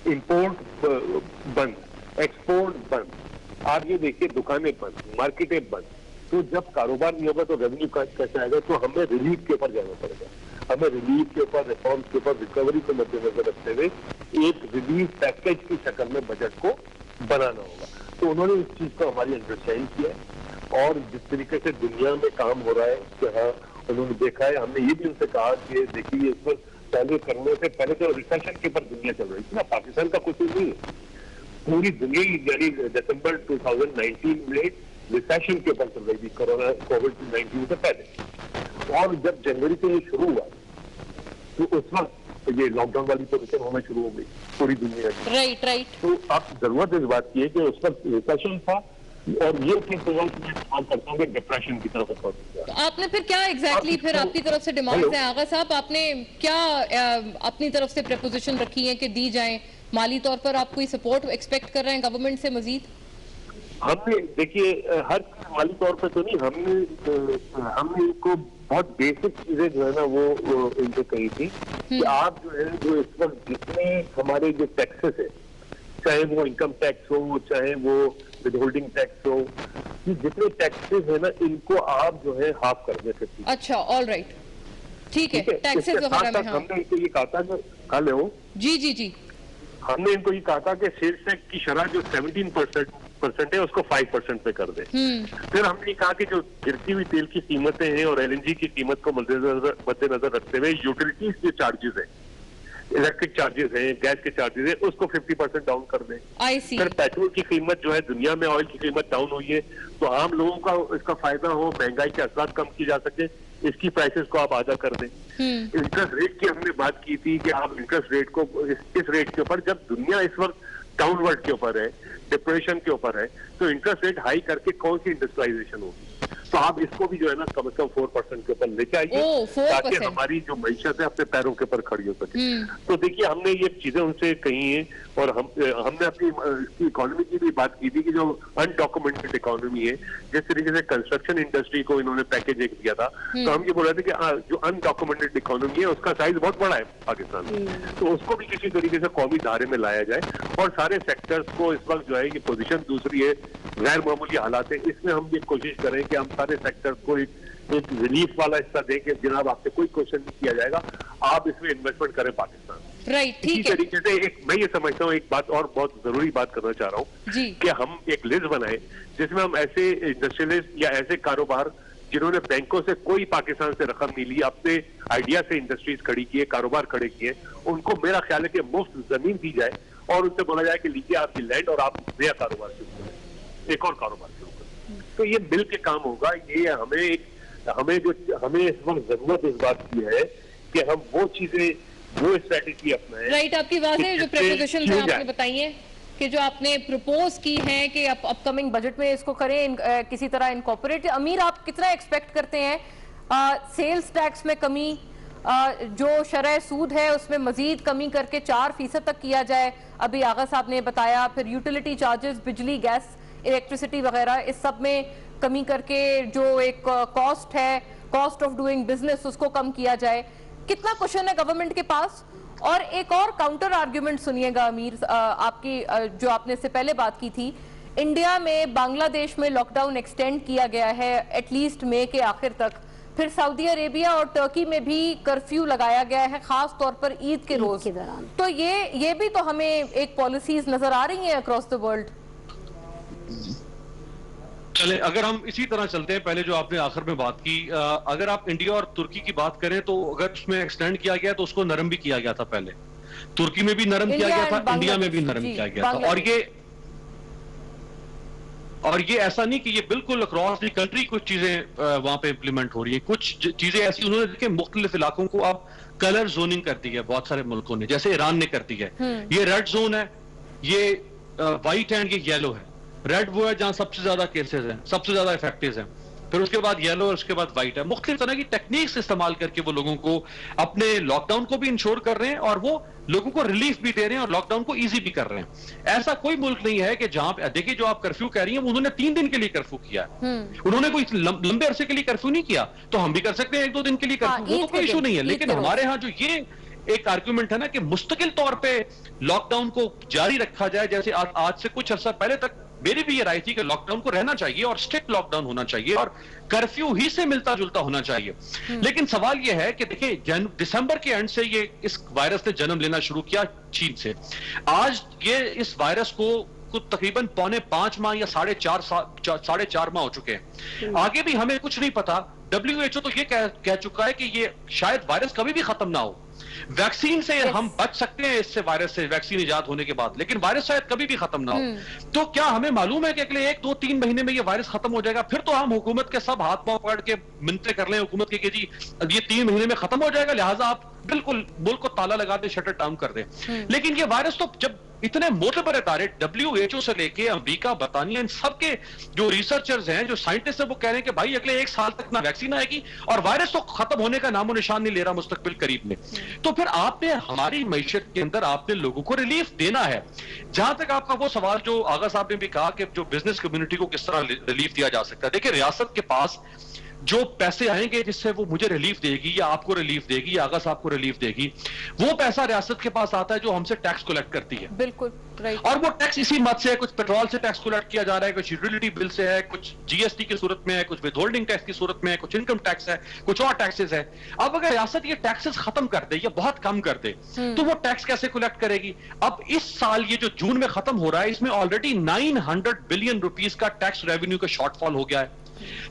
इंपोर्ट बंद, एक्सपोर्ट बंद, आप ये देखिए दुकानें बंद, मार्केटें बंद। तो जब कारोबार नहीं होगा तो रेवेन्यू कैसे आएगा? तो हमें रिलीफ के ऊपर जाना पड़ेगा, हमें रिलीफ के ऊपर, रिफॉर्म्स के ऊपर, रिकवरी को मद्देनजर रखते हुए एक रिलीफ पैकेज की शक्ल में बजट को बनाना होगा। तो उन्होंने इस चीज को हमारी अंडरस्टैंड किया है, और जिस तरीके से दुनिया में काम हो रहा है जहाँ उन्होंने देखा है। हमने ये भी उनसे कहा कि देखिए इस पर चालू करने से पहले तो रिसेशन के ऊपर दुनिया चल रही थी ना, पाकिस्तान का कुछ नहीं है, पूरी दुनिया यानी दिसंबर 2019 में रिसेशन के ऊपर चल रही थी कोरोना कोविड-19 से पहले। और जब जनवरी से ये शुरू हुआ तो उस वक्त ये लॉकडाउन वाली पोजीशन होना शुरू हो गई पूरी दुनिया की। राइट। तो अब जरूरत इस बात की है कि उस वक्त रिसेशन था और ये फिर तुरंत मैं इस्तेमाल करता हूँ कि डिप्रेशन की तरफ पहुंच गया। तो आपने फिर क्या एग्जैक्टली फिर आपकी तरफ से डिमांड्स हैं आगा साहब, आपने क्या अपनी तरफ से प्रपोजिशन रखी है कि दी जाए? माली तौर पर आप कोई सपोर्ट एक्सपेक्ट कर रहे हैं गवर्नमेंट से मजीद? हमने देखिए हर माली तौर पे तो नहीं, हमने इनको बहुत बेसिक चीजें जो है ना वो इनको कही थी कि आप जो है जो इस वक्त जितने हमारे जो टैक्सेस है, चाहे वो इनकम टैक्स हो चाहे वो विद होल्डिंग टैक्स हो, ये जितने टैक्सेस है ना इनको आप जो है हाफ कर दे सकते। अच्छा, ऑल राइट, ठीक है। टैक्सेस वगैरह में हमने इनको ये कहा था कि कल हो जी हमने इनको ये कहा था कि सेल्स टैक्स की शरह जो 17% है उसको 5% पे कर दे। फिर हमने कहा कि जो गिरती हुई तेल की कीमतें हैं और LNG की कीमत को मद्देनजर रखते हुए यूटिलिटीज के चार्जेस है, इलेक्ट्रिक चार्जेस हैं, गैस के चार्जेस हैं, उसको 50% डाउन कर दें। फिर पेट्रोल की कीमत जो है दुनिया में ऑयल की कीमत डाउन हुई है तो आम लोगों का इसका फायदा हो, महंगाई के असर कम की जा सके, इसकी प्राइसेस को आप आधा कर दें। इंटरेस्ट रेट की हमने बात की थी कि आप इंटरेस्ट रेट को इस रेट के ऊपर, जब दुनिया इस वक्त डाउनवर्ड के ऊपर है, डिप्रेशन के ऊपर है, तो इंटरेस्ट रेट हाई करके कौन सी इंडस्ट्रियलाइजेशन होगी? तो आप इसको भी जो है ना कम से कम 4% के ऊपर लेके आइए ताकि हमारी जो मैशत है अपने पैरों के ऊपर खड़ी हो सके। तो देखिए हमने ये चीजें उनसे कही हैं और हमने अपनी इकोनॉमी की भी बात की थी कि जो अनडॉक्यूमेंटेड इकोनॉमी है, जिस तरीके से कंस्ट्रक्शन इंडस्ट्री को इन्होंने पैकेज एक दिया था, तो हम ये बोल रहे थे कि जो अनडॉक्यूमेंटेड इकोनॉमी है उसका साइज बहुत बड़ा है पाकिस्तान में, तो उसको भी किसी तरीके से कौमी धारे में लाया जाए और सारे सेक्टर्स को इस वक्त जो है ये पोजीशन दूसरी है, गैर मामूली हालात है, इसमें हम ये कोशिश करें कि हम सारे सेक्टर्स को एक रिलीफ वाला हिस्सा दें कि जनाब आपसे कोई क्वेश्चन नहीं किया जाएगा, आप इसमें इन्वेस्टमेंट करें पाकिस्तान। राइट, ठीक है। इसी तरीके से मैं ये समझता हूँ एक बात और बहुत जरूरी बात करना चाह रहा हूँ कि हम एक लिस्ट बनाए जिसमें हम ऐसे इंडस्ट्रियलिस्ट या ऐसे कारोबार जिन्होंने बैंकों से कोई पाकिस्तान से रकम नहीं ली, अपने आइडिया से इंडस्ट्रीज खड़ी किए, कारोबार खड़े किए, उनको मेरा ख्याल है कि मुफ्त जमीन दी जाए और उनसे बोला जाए कि लीजिए आपकी लैंड और आप नया कारोबार शुरू करें, एक और कारोबार शुरू करें। तो ये मिल के काम होगा। ये हमें इस वक्त जरूरत इस बात की है कि हम वो चीजें, वो स्ट्रेटेजी अपनाएं। राइट, आपकी बात है, जो प्रपोजिशन आपने बताई है कि जो आपने प्रपोज की है कि अपकमिंग बजट में इसको करें, किसी तरह इनकॉर्पोरेट। अमीर, आप कितना एक्सपेक्ट करते हैं सेल्स टैक्स में कमी, जो शरह सूद है उसमें मजीद कमी करके 4% तक किया जाए, अभी आगा साहब ने बताया, फिर यूटिलिटी चार्जेस, बिजली, गैस, इलेक्ट्रिसिटी वगैरह, इस सब में कमी करके जो एक कॉस्ट है, कॉस्ट ऑफ डूइंग बिजनेस, उसको कम किया जाए। कितना क्वेश्चन है गवर्नमेंट के पास? और एक और काउंटर आर्ग्यूमेंट सुनिएगा अमीर, आपकी जो आपने इससे पहले बात की थी, इंडिया में बांग्लादेश में लॉकडाउन एक्सटेंड किया गया है एटलीस्ट मई के आखिर तक, फिर सऊदी अरेबिया और टर्की में भी कर्फ्यू लगाया गया है, खास तौर पर ईद के रोज के दौरान। तो ये भी तो हमें एक पॉलिसीज नजर आ रही हैं अक्रॉस द वर्ल्ड। चले, अगर हम इसी तरह चलते हैं, पहले जो आपने आखिर में बात की, अगर आप इंडिया और तुर्की की बात करें तो अगर उसमें एक्सटेंड किया गया तो उसको नरम भी किया गया था, पहले तुर्की में भी नरम किया गया था, इंडिया में भी नरम किया गया था। और ये ऐसा नहीं कि ये बिल्कुल अक्रॉस द कंट्री कुछ चीजें वहां पे इंप्लीमेंट हो रही है, कुछ चीजें ऐसी उन्होंने देखिए मुख्तलिफ इलाकों को अब कलर जोनिंग कर दी है बहुत सारे मुल्कों ने, जैसे ईरान ने कर दी है। ये रेड जोन है, ये व्हाइट एंड ये येलो है। रेड वो है जहां सबसे ज्यादा केसेस हैं, सबसे ज्यादा इफेक्टिव हैं, फिर उसके बाद येलो और उसके बाद व्हाइट है। मुख्तलिफ तरह की टेक्निक्स इस्तेमाल करके वो लोगों को अपने लॉकडाउन को भी इंश्योर कर रहे हैं और वो लोगों को रिलीफ भी दे रहे हैं और लॉकडाउन को इजी भी कर रहे हैं। ऐसा कोई मुल्क नहीं है कि जहां पे, देखिए जो आप कर्फ्यू कह रही हैं, उन्होंने 3 दिन के लिए कर्फ्यू किया है, उन्होंने कोई लंबे अरसे के लिए कर्फ्यू नहीं किया, तो हम भी कर सकते हैं 1-2 दिन के लिए कर्फ्यू, वो तो कोई इशू नहीं है। लेकिन हमारे यहाँ जो ये एक आर्ग्यूमेंट है ना कि मुस्तकिल तौर पे लॉकडाउन को जारी रखा जाए, जैसे आज से कुछ अर्सा पहले तक मेरी भी ये राय थी कि लॉकडाउन को रहना चाहिए और स्ट्रिक्ट लॉकडाउन होना चाहिए और कर्फ्यू ही से मिलता जुलता होना चाहिए। लेकिन सवाल यह है कि देखिए दिसंबर के एंड से ये इस वायरस ने जन्म लेना शुरू किया चीन से। आज ये इस वायरस को तकरीबन 4.5 माह या 4.5 माह हो चुके हैं। आगे भी हमें कुछ नहीं पता WHO तो ये कह चुका है कि ये शायद वायरस कभी भी खत्म ना हो। वैक्सीन से हम बच सकते हैं, इससे वायरस से वैक्सीन इजाद होने के बाद, लेकिन वायरस शायद कभी भी खत्म ना हो। तो क्या हमें मालूम है कि अगले 1, 2, 3 महीने में ये वायरस खत्म हो जाएगा? फिर तो हम हुकूमत के सब हाथ पांव पकड़ के मिन्नतें कर लें हुकूमत की कि जी ये 3 महीने में खत्म हो जाएगा, लिहाजा आप बिल्कुल मुल्क को ताला लगा दे, शटर डाउन कर दें। लेकिन ये वायरस तो जब इतने मोटे बड़े इदारे WHO से लेके अमेरिका, बरतानिया, इन सबके जो रिसर्चर्स हैं, जो साइंटिस्ट हैं, वो कह रहे हैं कि भाई अगले 1 साल तक ना वैक्सीन आएगी और वायरस तो खत्म होने का नामो निशान नहीं ले रहा मुस्तकबिल करीब में। तो फिर आपने हमारी मईशत के अंदर आपने लोगों को रिलीफ देना है। जहां तक आपका वो सवाल जो आगा साहब ने भी कहा कि जो बिजनेस कम्युनिटी को किस तरह रिलीफ दिया जा सकता है, देखिए रियासत के पास जो पैसे आएंगे जिससे वो मुझे रिलीफ देगी या आपको रिलीफ देगी या आगा साहब को रिलीफ देगी, वो पैसा रियासत के पास आता है जो हमसे टैक्स कलेक्ट करती है। बिल्कुल राइट। और वो टैक्स इसी मत से है, कुछ पेट्रोल से टैक्स कलेक्ट किया जा रहा है, कुछ यूटिलिटी बिल से है, कुछ GST की सूरत में है, कुछ विदहोल्डिंग टैक्स की सूरत में है, कुछ इनकम टैक्स है, कुछ और टैक्सेस है। अब अगर रियासत ये टैक्सेस खत्म कर दे या बहुत कम कर दे तो वो टैक्स कैसे कलेक्ट करेगी? अब इस साल ये जो जून में खत्म हो रहा है, इसमें ऑलरेडी 900 बिलियन रुपीस का टैक्स रेवेन्यू का शॉर्टफॉल हो गया है।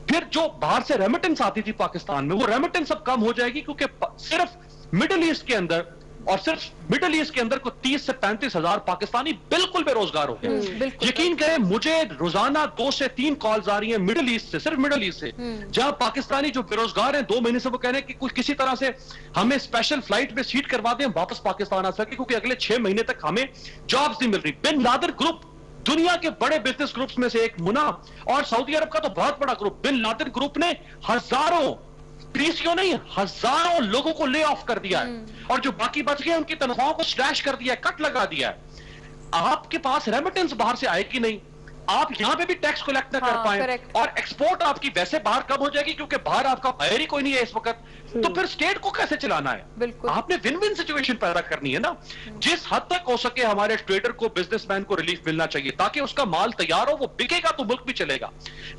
फिर जो बाहर से रेमिटेंस आती थी पाकिस्तान में, वो रेमिटेंस अब कम हो जाएगी क्योंकि सिर्फ मिडिल ईस्ट के अंदर और सिर्फ मिडिल ईस्ट के अंदर को 30 से 35 हजार पाकिस्तानी बिल्कुल बेरोजगार हो गए। यकीन करें मुझे रोजाना 2 से 3 कॉल्स आ रही हैं मिडिल ईस्ट से, सिर्फ मिडिल ईस्ट से, जहां पाकिस्तानी जो बेरोजगार हैं 2 महीने से वो कह रहे हैं कि कुछ किसी तरह से हमें स्पेशल फ्लाइट में सीट करवा दें, वापस पाकिस्तान आ सके, क्योंकि अगले 6 महीने तक हमें जॉब्स नहीं मिल रही। बिन लादेन ग्रुप दुनिया के बड़े बिजनेस ग्रुप्स में से एक मुना, और सऊदी अरब का तो बहुत बड़ा ग्रुप बिन लादेन ग्रुप ने हजारों, 20 नहीं हजारों लोगों को ले ऑफ कर दिया है, और जो बाकी बच गए उनकी तनख्वाहों को स्लैश कर दिया है, कट लगा दिया है। आपके पास रेमिटेंस बाहर से आएगी नहीं, आप यहां पे भी टैक्स कलेक्ट न कर पाए, और एक्सपोर्ट आपकी वैसे बाहर कम हो जाएगी क्योंकि बाहर आपका बायर ही कोई नहीं है इस वक्त, तो फिर स्टेट को कैसे चलाना है? बिल्कुल आपने विन विन सिचुएशन पैदा करनी है ना। जिस हद तक हो सके हमारे ट्रेडर को, बिजनेसमैन को रिलीफ मिलना चाहिए ताकि उसका माल तैयार हो, वो बिकेगा तो मुल्क भी चलेगा।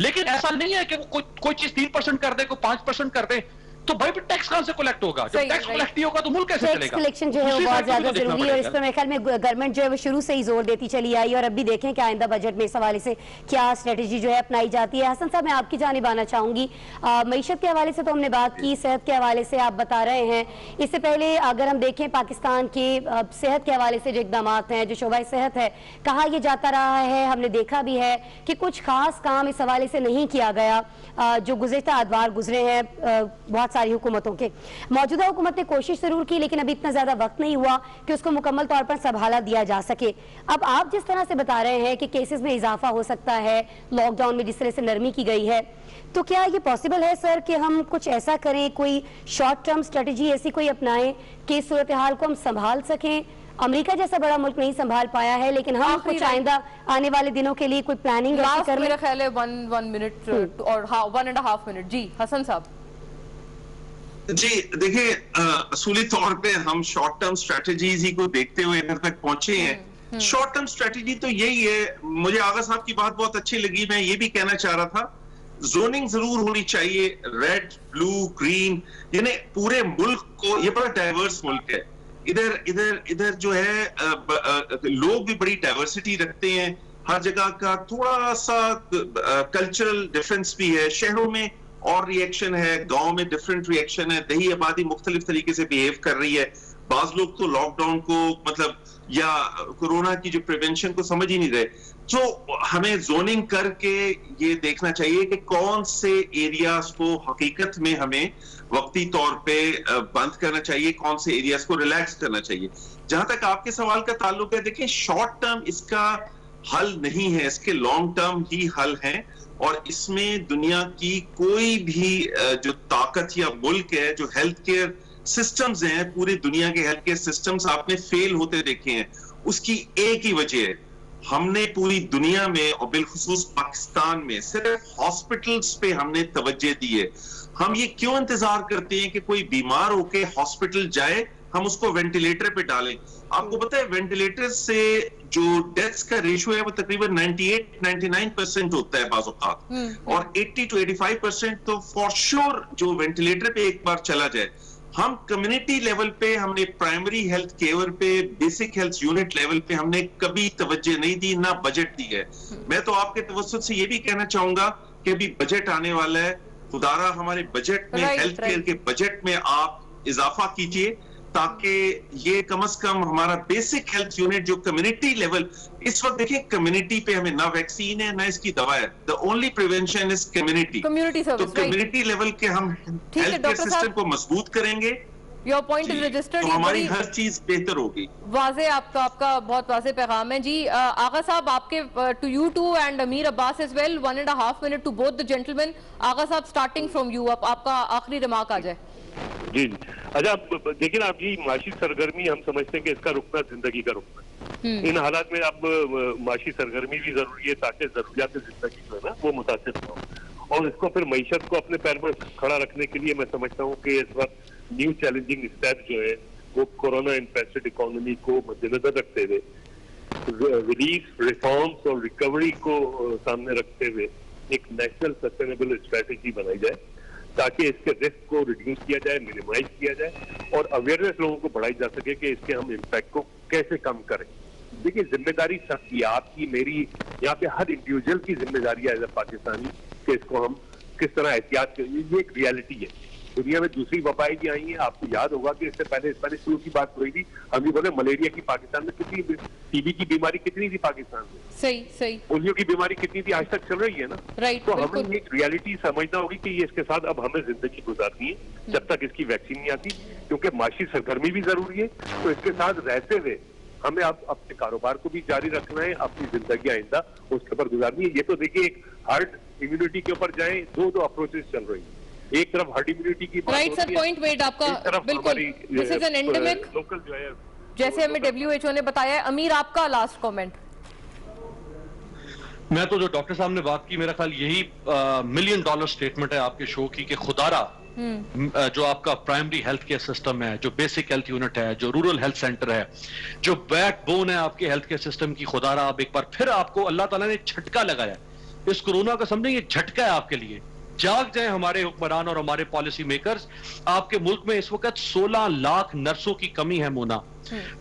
लेकिन ऐसा नहीं है कि वो कोई चीज 3% कर दे, कोई 5% कर दे, तो भाई भी टैक्स कहां से कलेक्ट होगा? जब टैक्स कलेक्ट नहीं होगा तो मुल्क कैसे चलेगा? टैक्स कलेक्शन जो है वो बहुत ज्यादा जरूरी है, और इस पर मेरे ख्याल में गवर्नमेंट जो है वो शुरू से ही जोर देती चली आई, और अब भी देखें कि आइंदा बजट में इस हवाले से क्या स्ट्रेटेजी जो है अपनाई जाती है। हसन साहब, मैं आपकी जानिब आना चाहूंगी। मईशत के हवाले से तो हमने बात की, सेहत के हवाले से आप बता रहे हैं। इससे पहले अगर हम देखें पाकिस्तान के सेहत के हवाले से जो इकदाम हैं, जो शोबा सेहत है, कहा यह जाता रहा है, हमने देखा भी है कि कुछ खास काम इस हवाले से नहीं किया गया जो गुज़िश्ता अदवार गुजरे हैं बहुत सारी हुकूमतों के। मौजूदा हुकूमत ने कोशिश जरूर की, लेकिन अभी इतना ज्यादा वक्त नहीं हुआ कि उसको मुकम्मल तौर पर संभाला दिया जा सके। अब आप जिस तरह से बता रहे हैं कि केसेस में इजाफा हो सकता है, लॉकडाउन में जिस तरह से नरमी की गई है, तो क्या ये पॉसिबल है सर कि हम कुछ ऐसा करें, कोई शॉर्ट टर्म स्ट्रेटजी ऐसी कोई अपनाएं कि इस सूरत हाल को हम संभाल सकें? अमेरिका जैसा बड़ा मुल्क नहीं संभाल पाया है, लेकिन हम कुछ आइंदा आने वाले दिनों के लिए कोई प्लानिंग कर, मेरा ख्याल है 1 मिनट और 1.5 मिनट। जी हसन साहब। जी देखिए, असूली तौर पे हम शॉर्ट टर्म स्ट्रेटजीज ही को देखते हुए इधर तक पहुंचे हैं। शॉर्ट टर्म स्ट्रेटजी तो यही है। मुझे आगा साहब की बात बहुत अच्छी लगी, मैं ये भी कहना चाह रहा था, जोनिंग जरूर होनी चाहिए, रेड, ब्लू, ग्रीन, यानी पूरे मुल्क को, ये बड़ा डाइवर्स मुल्क है। इधर इधर इधर जो है लोग भी बड़ी डाइवर्सिटी रखते हैं, हर जगह का थोड़ा सा कल्चरल डिफरेंस भी है। शहरों में और रिएक्शन है, गांव में डिफरेंट रिएक्शन है, दही आबादी मुख्तलिफ तरीके से बिहेव कर रही है। बाज लोग तो लॉकडाउन को मतलब या कोरोना की जो प्रिवेंशन को समझ ही नहीं रहे। तो हमें जोनिंग करके ये देखना चाहिए कि कौन से एरियाज को हकीकत में हमें वक्ती तौर पे बंद करना चाहिए, कौन से एरियाज को रिलैक्स करना चाहिए। जहां तक आपके सवाल का ताल्लुक है, देखिए शॉर्ट टर्म इसका हल नहीं है, इसके लॉन्ग टर्म ही हल है, और इसमें दुनिया की कोई भी जो ताकत या मुल्क है, जो हेल्थ केयर सिस्टम्स हैं, पूरी दुनिया के हेल्थ केयर सिस्टम्स आपने फेल होते देखे हैं, उसकी एक ही वजह है, हमने पूरी दुनिया में और बिलखुसूस पाकिस्तान में सिर्फ हॉस्पिटल्स पे हमने तवज्जो दी है। हम ये क्यों इंतजार करते हैं कि कोई बीमार होके हॉस्पिटल जाए, हम उसको वेंटिलेटर पे डालें? आपको पता है वेंटिलेटर से जो डेथ्स का रेशियो है वो तकरीबन 98-99% होता है बाज़ औक़ात, और 80 to 85% तो फॉर श्योर जो वेंटिलेटर पे एक बार चला जाए। हम कम्युनिटी लेवल पे, हमने प्राइमरी हेल्थ केयर पे, बेसिक हेल्थ यूनिट लेवल पे हमने कभी तवज्जो नहीं दी, ना बजट दी है। मैं तो आपके तवज्जुह से ये भी कहना चाहूंगा कि अभी बजट आने वाला है, खुदारा हमारे बजट में, हेल्थ केयर के बजट में आप इजाफा कीजिए, ताकि ये कम से कम हमारा बेसिक हेल्थ यूनिट जो कम्युनिटी लेवल, इस वक्त देखिए कम्युनिटी पे हमें ना वैक्सीन है ना इसकी दवा है, the only prevention is community. तो कम्युनिटी लेवल के हम हेल्थ केयर सिस्टम को मजबूत करेंगे, योर पॉइंट इज रजिस्टर्ड, तो हमारी हर चीज बेहतर होगी। वाजे आपका बहुत वाजे पैगाम है जी। आगा साहब, आपके to you too and Amir Abbas as well, 1.5 minute to both the gentleman. Agha Sahab, starting from you, आपका आखिरी रिमार्क आ जाए। जी अच्छा, देखिए ना, आप ये माशी सरगर्मी हम समझते हैं कि इसका रुकना जिंदगी का रुकना है। इन हालात में अब माशी सरगर्मी भी जरूरी है ताकि जरूरियात जिंदगी जो है ना वो मुतासिर हो, और इसको फिर मईशत को अपने पैर पर खड़ा रखने के लिए मैं समझता हूँ कि इस वक्त न्यू चैलेंजिंग स्टेप जो है वो कोरोना इन्फेस्टेड इकोनॉमी को मद्देनजर रखते हुए, रिलीफ, रिफॉर्म्स और रिकवरी को सामने रखते हुए एक नेशनल सस्टेनेबल स्ट्रेटेजी बनाई जाए, ताकि इसके रिस्क को रिड्यूस किया जाए, मिनिमाइज किया जाए, और अवेयरनेस लोगों को बढ़ाई जा सके कि इसके हम इम्पैक्ट को कैसे कम करें। देखिए, जिम्मेदारी सबकी, आपकी, मेरी, यहाँ पे हर इंडिविजुअल की जिम्मेदारी है एज ए पाकिस्तानी कि इसको हम किस तरह एहतियात करें। ये एक रियलिटी है। दुनिया में दूसरी वबाएं भी आई हैं। आपको याद होगा कि इससे पहले फ्लू की बात हुई थी, हम भी बोले मलेरिया की पाकिस्तान में कितनी, टीबी की बीमारी कितनी थी पाकिस्तान में, सही पोलियो की बीमारी कितनी थी, आज तक चल रही है ना। तो हमें एक रियलिटी समझना होगी कि ये इसके साथ अब हमें जिंदगी गुजारनी है जब तक इसकी वैक्सीन नहीं आती, क्योंकि माशी सरगर्मी भी जरूरी है। तो इसके साथ रहते हुए हमें अब अपने कारोबार को भी जारी रखना है, अपनी जिंदगी आइंदा उसके ऊपर गुजारनी है। ये तो देखिए, एक हर्ड इम्यूनिटी के ऊपर जाए, दो अप्रोचेस चल रही है। एक तरफ हर्ड इम्यूनिटी की बात राइट सर, पॉइंट मेड आपका बिल्कुल। This is an endemic, local जो है, जैसे हमें WHO ने बताया है। अमीर, आपका लास्ट कमेंट। मैं तो जो डॉक्टर साहब ने बात की, मेरा ख्याल यही $1 मिलियन स्टेटमेंट है आपके शो की, कि खुदारा जो आपका प्राइमरी हेल्थ केयर सिस्टम है, जो बेसिक हेल्थ यूनिट है, जो रूरल हेल्थ सेंटर है, जो बैकबोन है आपके हेल्थ केयर सिस्टम की, खुदारा अब एक बार फिर आपको अल्लाह ताला ने झटका लगाया। इस कोरोना का समझें ये झटका है आपके लिए। जाग जाए हमारे हुक्मरान और हमारे पॉलिसी मेकर्स। आपके मुल्क में इस वक्त 16 लाख नर्सों की कमी है मोना,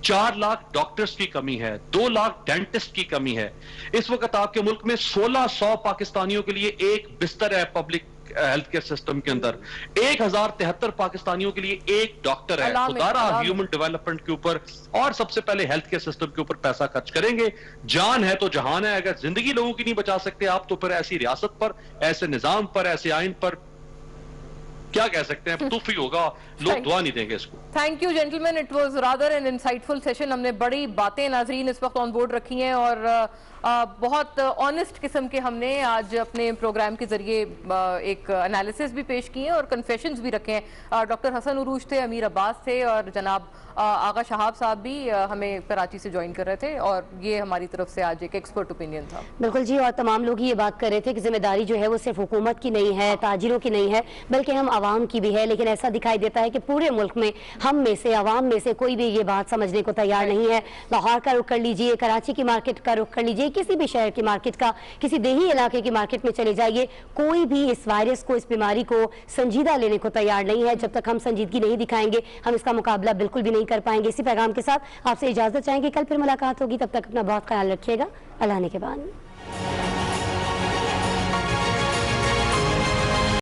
4 लाख डॉक्टर्स की कमी है, 2 लाख डेंटिस्ट की कमी है। इस वक्त आपके मुल्क में 1600 पाकिस्तानियों के लिए एक बिस्तर है पब्लिक हेल्थ केयर सिस्टम के अंदर, 1073 पाकिस्तानियों के लिए एक डॉक्टर है। खुदारा ह्यूमन डेवलपमेंट के ऊपर और सबसे पहले हेल्थ केयर सिस्टम के ऊपर पैसा खर्च करेंगे। जान है तो जहान है। अगर जिंदगी लोगों की नहीं बचा सकते आप, तो फिर ऐसी रियासत पर, ऐसे निजाम पर, ऐसे आइन पर क्या कह सकते हैं, तूफी होगा, लोग दुआ नहीं देंगे इसको। Thank you gentleman, it was rather an insightful session. हमने बड़ी बातें नाजरीन इस वक्त ऑन बोर्ड रखी हैं, और बहुत ऑनेस्ट किस्म के हमने आज अपने प्रोग्राम के जरिए एक एनालिसिस भी पेश किए और कन्फेशंस भी रखे हैं। डॉक्टर हसन उरूज थे, अमीर अब्बास थे, और जनाब आगा शहाब साहब भी हमें कराची से ज्वाइन कर रहे थे, और ये हमारी तरफ से आज एक एक्सपर्ट ओपिनियन था। बिल्कुल जी, और तमाम लोग ये बात कर रहे थे कि जिम्मेदारी जो है वो सिर्फ हुकूमत की नहीं है, ताजिरों की नहीं है, बल्कि हम आवाम की भी है। लेकिन ऐसा दिखाई देता है कि पूरे मुल्क में हम में से, आवाम में से कोई भी ये बात समझने को तैयार नहीं है। लाहौर का रुख कर लीजिए, कराची की मार्केट का रुख कर लीजिए, किसी भी शहर की मार्केट का, किसी देही इलाके की मार्केट में चले जाइए, कोई भी इस वायरस को, इस बीमारी को संजीदा लेने को तैयार नहीं है। जब तक हम संजीदगी नहीं दिखाएंगे, हम इसका मुकाबला बिल्कुल भी नहीं कर पाएंगे। इसी पैगाम के साथ आपसे इजाजत चाहेंगे, कल फिर मुलाकात होगी। तब तक अपना बहुत ख्याल रखिएगा। अल्लाह ने के बाद।